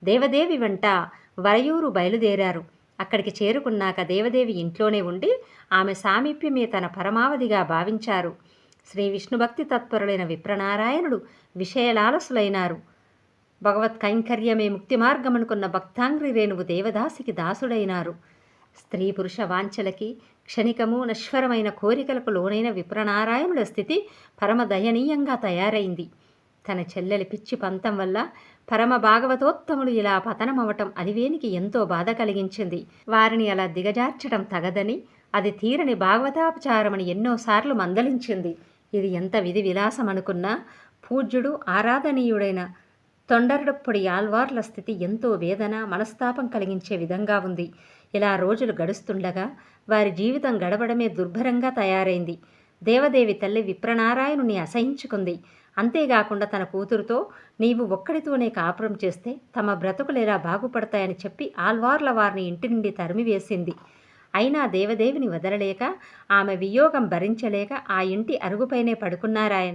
దేవదేవి వెంట వరయూరు బయలుదేరారు. అక్కడికి చేరుకున్నాక దేవదేవి ఇంట్లోనే ఉండి ఆమె సామీప్యమే తన పరమావధిగా భావించారు. శ్రీ విష్ణుభక్తి తత్పరులైన విప్రనారాయణుడు విషయలాలసులైనారు. భగవత్ కైంకర్యమే ముక్తి మార్గమనుకున్న భక్తాంగ్రి రేణువు దేవదాసికి దాసుడైనారు. స్త్రీ పురుష వాంఛలకి క్షణికము నశ్వరమైన కోరికలకు లోనైన విప్రనారాయణుల స్థితి పరమ దయనీయంగా తయారైంది. తన చెల్లెలి పిచ్చి పంతం వల్ల పరమ భాగవతోత్తములు ఇలా పతనమవటం అలివేనికి ఎంతో బాధ కలిగించింది. వారిని అలా దిగజార్చడం తగదని, అది తీరని భాగవతాపచారమని ఎన్నోసార్లు మందలించింది. ఇది ఎంత విధి విలాసమనుకున్నా పూజ్యుడు ఆరాధనీయుడైన తొండరడప్పొడి ఆళ్వార్ల స్థితి ఎంతో వేదన మనస్తాపం కలిగించే విధంగా ఉంది. ఇలా రోజులు గడుస్తుండగా వారి జీవితం గడవడమే దుర్భరంగా తయారైంది. దేవదేవి తల్లి విప్రనారాయణుని అసహించుకుంది. అంతేగాకుండా తన కూతురుతో నీవు ఒక్కడితోనే కాపురం చేస్తే తమ బ్రతుకులు ఎలా బాగుపడతాయని చెప్పి ఆళ్వార్ల వారిని ఇంటి నుండి తరిమివేసింది. అయినా దేవదేవిని వదలలేక, ఆమె వియోగం భరించలేక ఆ ఇంటి అరుగుపైనే పడుకున్నారాయన.